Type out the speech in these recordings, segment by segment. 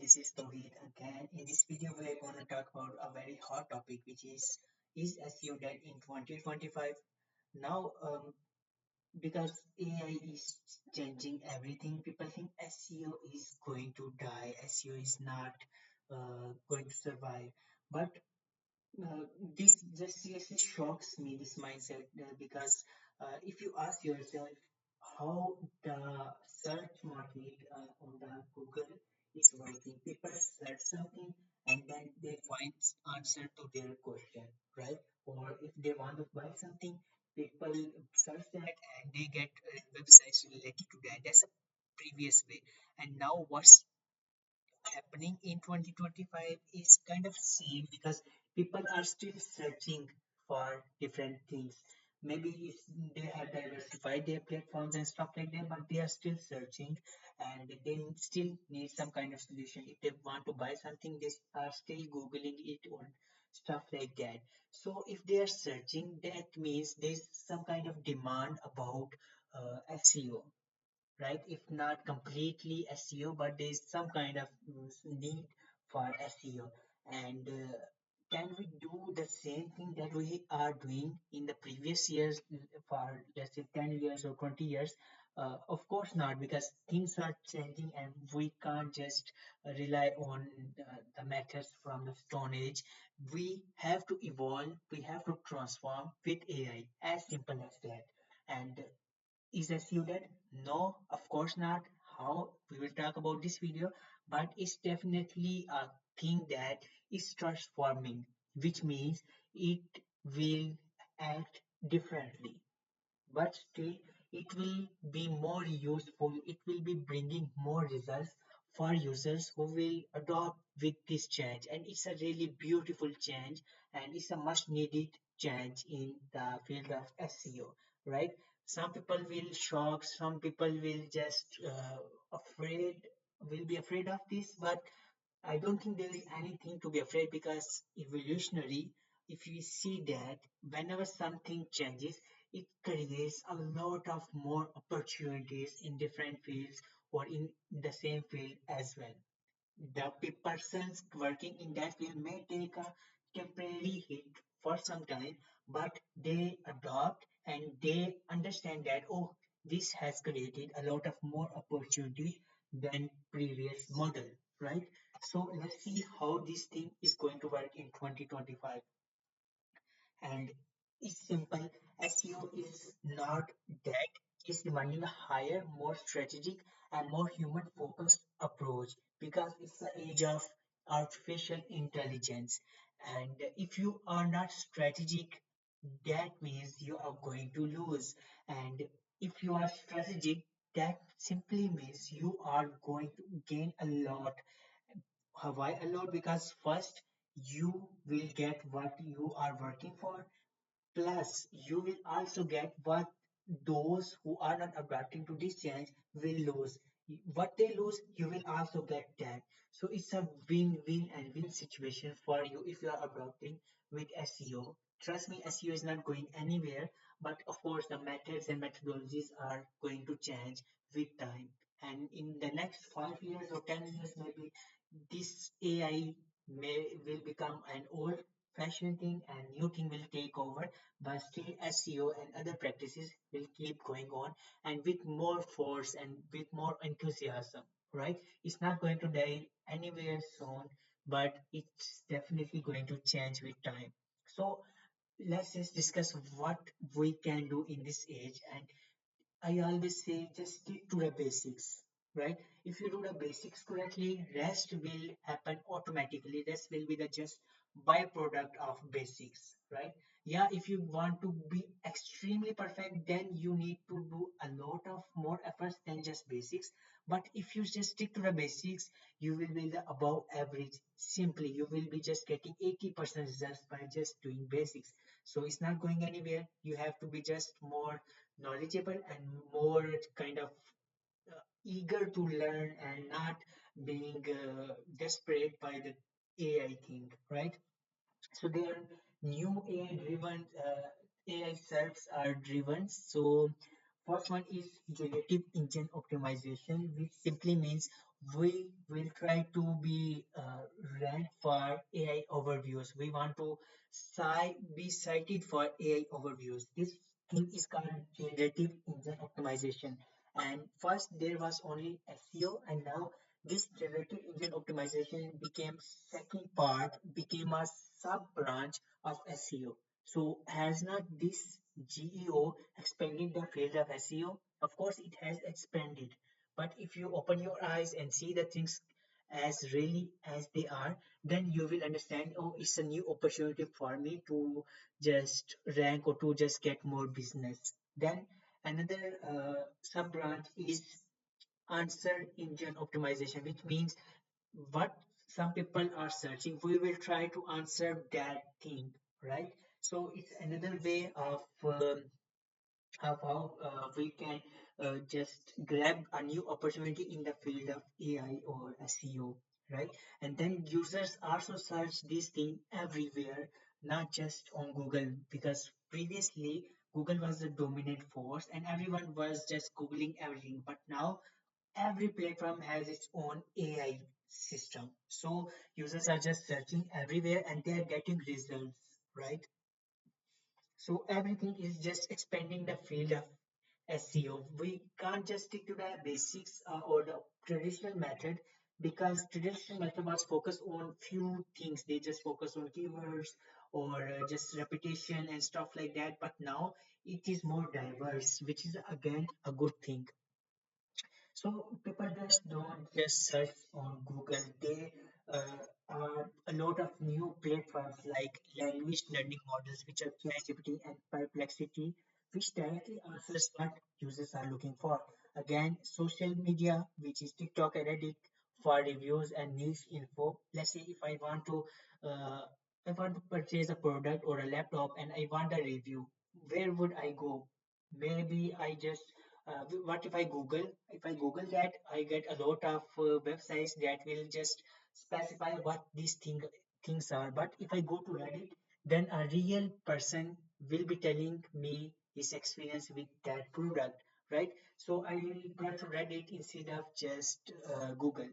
this is Tawheed again. In this video, we are going to talk about a very hot topic, which is SEO dead in 2025? Now, because AI is changing everything, people think SEO is going to die, SEO is not going to survive. But uh, this just seriously shocks me, this mindset, because if you ask yourself how the search market on the Google is working, people search something and then they find answer to their question, right? Or if they want to buy something, people search that and they get websites related to that. That's a previous way. And now what's happening in 2025 is kind of same because people are still searching for different things. Maybe they have diversified their platforms and stuff like that, but they are still searching and they still need some kind of solution. If they want to buy something, they are still Googling it or stuff like that. So if they are searching, that means there's some kind of demand about SEO, right? If not completely SEO, but there's some kind of need for SEO. And can we do the same thing that we are doing in the previous years for let's say 10 years or 20 years? Of course not, because things are changing and we can't just rely on the methods from the Stone Age. We have to evolve, we have to transform with AI, as simple as that. And is SEO dead? No, of course not. How? We will talk about this video, but it's definitely a thing that is transforming, which means it will act differently, but still it will be more useful. It will be bringing more results for users who will adopt with this change, and it's a really beautiful change and it's a much needed change in the field of SEO, right? Some people will shock, some people will just afraid, will be afraid of this, but I don't think there is anything to be afraid, because evolutionary, if you see that whenever something changes, it creates a lot of more opportunities in different fields or in the same field as well. The persons working in that field may take a temporary hit for some time, but they adopt and they understand that, oh, this has created a lot of more opportunities than previous model, right? So let's see how this thing is going to work in 2025. And it's simple. SEO is not dead. It's demanding a higher, more strategic, and more human-focused approach, because it's the age of artificial intelligence. And if you are not strategic, that means you are going to lose. And if you are strategic, that simply means you are going to gain a lot. Why a lot? Because first, you will get what you are working for. Plus, you will also get what those who are not adapting to this change will lose. What they lose, you will also get that. So it's a win-win and win situation for you if you are adopting with SEO. Trust me, SEO is not going anywhere, but of course, the methods and methodologies are going to change with time. And in the next 5 years or 10 years, maybe this AI will become an old fashioned thing and new thing will take over, but still SEO and other practices will keep going on and with more force and with more enthusiasm, right? It's not going to die anywhere soon, but it's definitely going to change with time. So let's just discuss what we can do in this age. And I always say just stick to the basics, right? If you do the basics correctly, rest will happen automatically. Rest will be the just byproduct of basics, right? Yeah, if you want to be extremely perfect, then you need to do a lot of more efforts than just basics. But if you just stick to the basics, you will be the above average. Simply, you will be just getting 80% results by just doing basics. So it's not going anywhere. You have to be just more knowledgeable and more kind of eager to learn and not being desperate by the AI thing, right? So there are new AI driven AI serves are driven. So first one is generative engine optimization, which simply means we will try to be ranked for AI overviews. We want to be cited for AI overviews. This thing is called generative engine optimization. And first there was only SEO, and now this generative engine optimization became second part, became a sub branch of SEO. So has not this GEO expanded the field of SEO? Of course, it has expanded, but if you open your eyes and see the things as really as they are, then you will understand, oh, it's a new opportunity for me to just rank or to just get more business. Then another sub branch is answer engine optimization, which means what some people are searching, we will try to answer that thing, right? So it's another way of how we can just grab a new opportunity in the field of AI or SEO, right? And then users also search this thing everywhere, not just on Google, because previously Google was the dominant force and everyone was just Googling everything. But now every platform has its own AI system. So users are just searching everywhere and they are getting results, right? So everything is just expanding the field of SEO. We can't just stick to the basics or the traditional method, because traditional method was focused on few things. They just focus on keywords or just repetition and stuff like that. But now it is more diverse, which is again a good thing. So people just don't just search on Google. They are a lot of new platforms like language learning models, which are ChatGPT and Perplexity, which directly answers what users are looking for. Again, social media, which is TikTok and Reddit, for reviews and niche info. Let's say if uh, I want to purchase a product or a laptop and I want a review, where would I go? Maybe I just what if I Google? If I Google that, I get a lot of websites that will just specify what things are. But if I go to Reddit, then a real person will be telling me his experience with that product, right? So I will go to Reddit instead of just Google.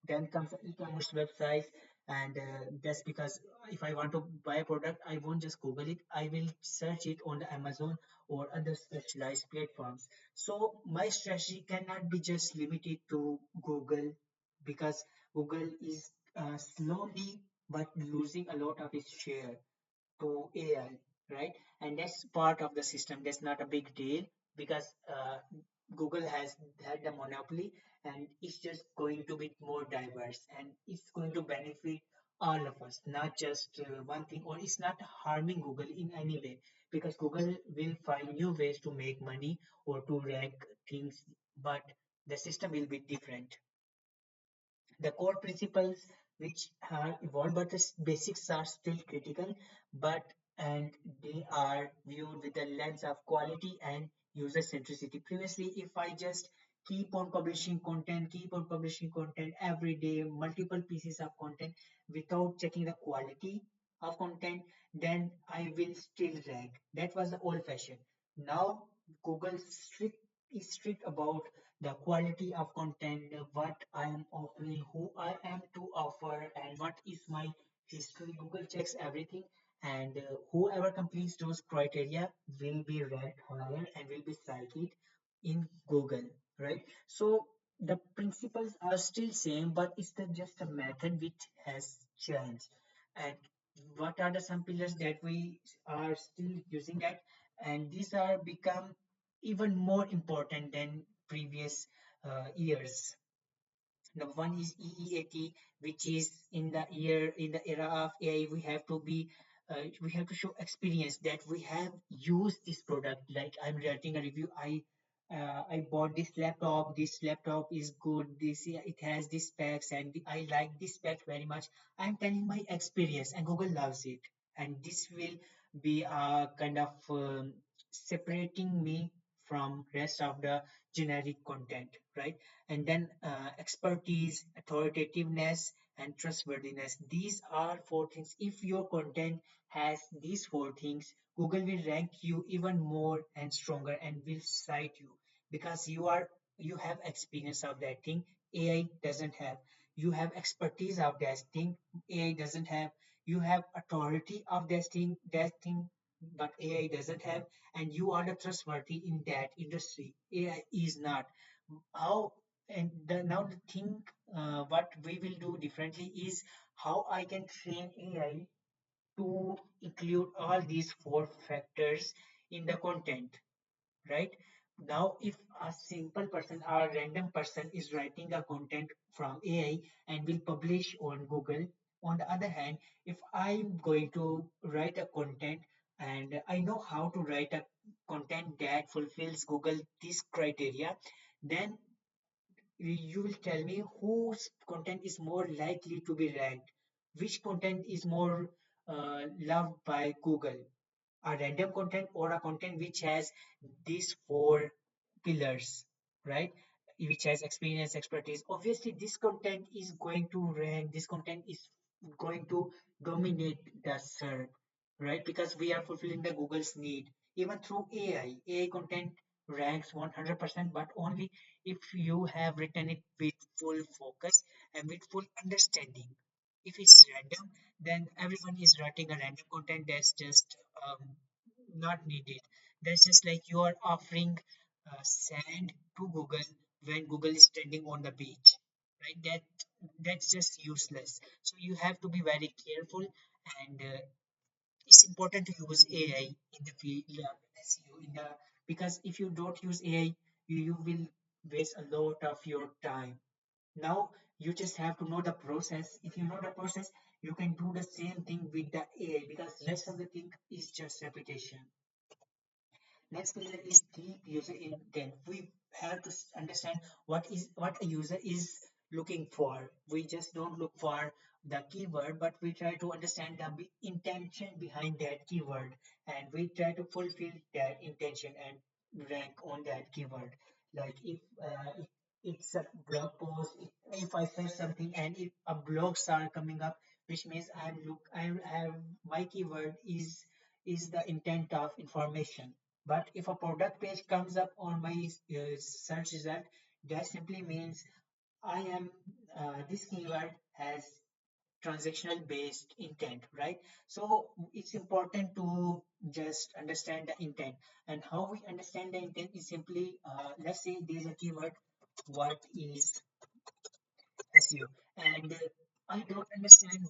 Then comes the e-commerce website, and that's because if I want to buy a product, I won't just Google it. I will search it on the Amazon or other specialized platforms. So my strategy cannot be just limited to Google, because Google is slowly but losing a lot of its share to AI, right? And that's part of the system. That's not a big deal, because Google has had the monopoly and it's just going to be more diverse and it's going to benefit all of us, not just one thing, or it's not harming Google in any way, because Google will find new ways to make money or to rank things, but the system will be different. The core principles which are evolved, but the basics are still critical, but and they are viewed with the lens of quality and user centricity. Previously, if I just keep on publishing content every day, multiple pieces of content without checking the quality of content, then I will still rank. That was the old fashion. Now Google is strict about the quality of content, what I am offering, who I am to offer, and what is my history. Google checks everything, and whoever completes those criteria will be ranked higher and will be cited in Google, right? So the principles are still same, but it's just a method which has changed. And what are the some pillars that we are still using that? And these are become even more important than previous years. Number one is EEAT, which is in the era of AI, we have to show experience that we have used this product. Like I'm writing a review, I bought this laptop. This laptop is good. It has these specs, and I like this spec very much. I'm telling my experience, and Google loves it. And this will be kind of separating me from rest of the generic content, right? And then expertise, authoritativeness, and trustworthiness. These are four things. If your content has these four things, Google will rank you even more and stronger and will cite you, because you have experience of that thing. AI doesn't have. You have expertise of that thing, AI doesn't have. You have authority of that thing, but AI doesn't have, and you are the trustworthy in that industry. AI is not. How now the thing what we will do differently is how I can train AI to include all these four factors in the content, right? Now, if a simple person or a random person is writing a content from AI and will publish on Google, on the other hand, if I'm going to write a content and I know how to write a content that fulfills Google this criteria, then you will tell me whose content is more likely to be ranked, which content is more loved by Google, a random content or a content which has these four pillars, right? Which has experience, expertise. Obviously, this content is going to rank, this content is going to dominate the search, right? Because we are fulfilling the Google's need. Even through AI content ranks 100%, but only if you have written it with full focus and with full understanding. If it's random, then everyone is writing a random content that's just not needed. That's just like you are offering sand to Google when Google is standing on the beach, right? That's just useless. So you have to be very careful, and it's important to use AI in the field SEO because if you don't use AI, you will waste a lot of your time. Now you just have to know the process. If you know the process, you can do the same thing with the AI because rest of the thing is just repetition. Next pillar is deep user intent. We have to understand what a user is looking for. We just don't look for the keyword, but we try to understand the intention behind that keyword, and we try to fulfill that intention and rank on that keyword. Like if it's a blog post, if I search something and if a blogs are coming up, which means I have my keyword is the intent of information. But if a product page comes up on my search result, that simply means I am this keyword has transactional based intent, right? So it's important to just understand the intent, and how we understand the intent is simply let's say there's a keyword, what is SEO, and I don't understand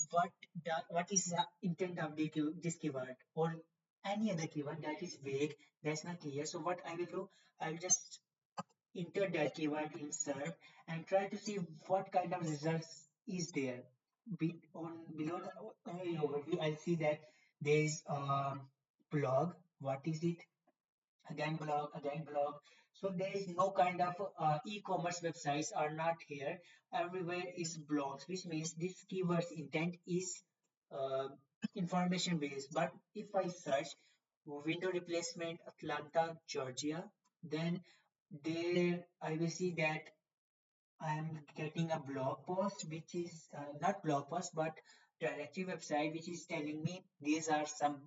what is the intent of this keyword or any other keyword that is vague, that's not clear. So what I will do, I'll just enter that keyword in search and try to see what kind of results is there. Below the overview, I'll see that there is a blog. What is it? Again blog, again blog. So there is no kind of e-commerce websites are not here. Everywhere is blogs, which means this keyword's intent is uh, information based. But if I search window replacement Atlanta, Georgia, then there I will see that I'm getting a blog post, which is not blog post, but directory website, which is telling me these are some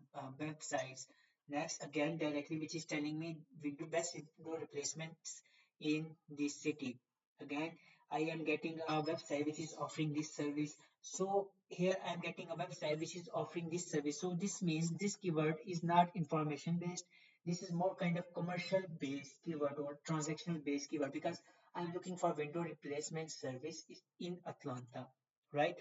websites. Next, again, directly, which is telling me we do best window replacements in this city. Again, I am getting a website which is offering this service. So here I'm getting a website which is offering this service. So this means this keyword is not information based. This is more kind of commercial based keyword or transactional based keyword because I'm looking for window replacement service in Atlanta, right?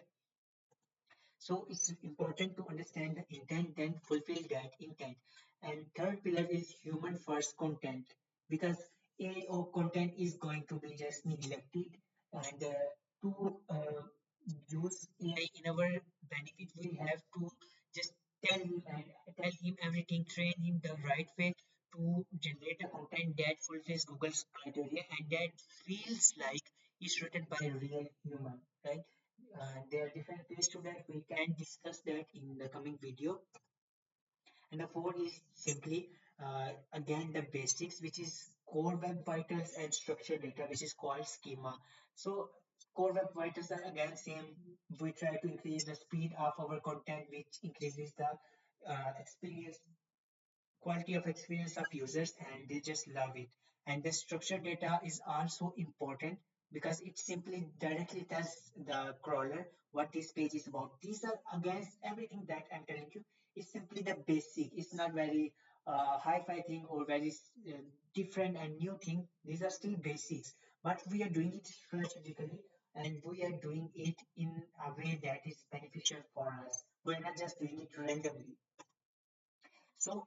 So it's important to understand the intent, then fulfill that intent. And third pillar is human first content because AO content is going to be just neglected. And to use AI in our benefit, we have to just tell him everything, train him the right way to generate a content that fulfills Google's criteria and that feels like it's written by a real human, right? There are different ways to that. We can discuss that in the coming video. And the fourth is simply again the basics, which is core web vitals and structured data, which is called schema. So core web vitals are again same. We try to increase the speed of our content, which increases the experience quality of experience of users, and they just love it. And the structured data is also important because it simply directly tells the crawler what this page is about. These are against everything that I'm telling you. It's simply the basic. It's not very hi-fi thing or very different and new thing. These are still basics, but we are doing it strategically and we are doing it in a way that is beneficial for us. We're not just doing it randomly. So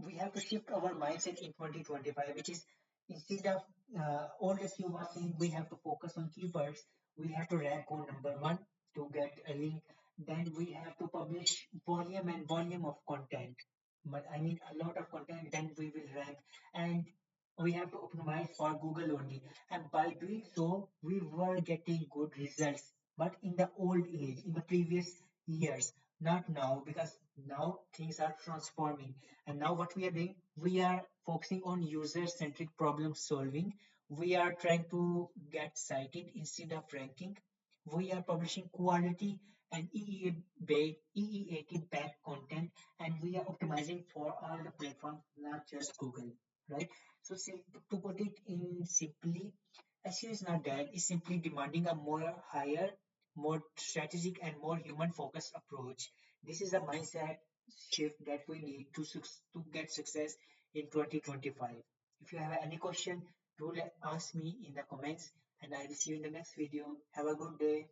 we have to shift our mindset in 2025, which is instead of old SEO was saying we have to focus on keywords, we have to rank on number one to get a link. Then we have to publish volume and volume of content. But I mean a lot of content, then we will rank. And we have to optimize for Google only. And by doing so, we were getting good results. But in the old age, in the previous years, not now, because now things are transforming. And now what we are doing, we are focusing on user-centric problem solving. We are trying to get cited instead of ranking. We are publishing quality and EEAT backed content, and we are optimizing for all the platforms, not just Google, right? So to put it in simply, SEO is not dead. It's simply demanding a more higher, more strategic, and more human-focused approach. This is a mindset shift that we need to get success in 2025. If you have any question, do ask me in the comments, and I will see you in the next video. Have a good day.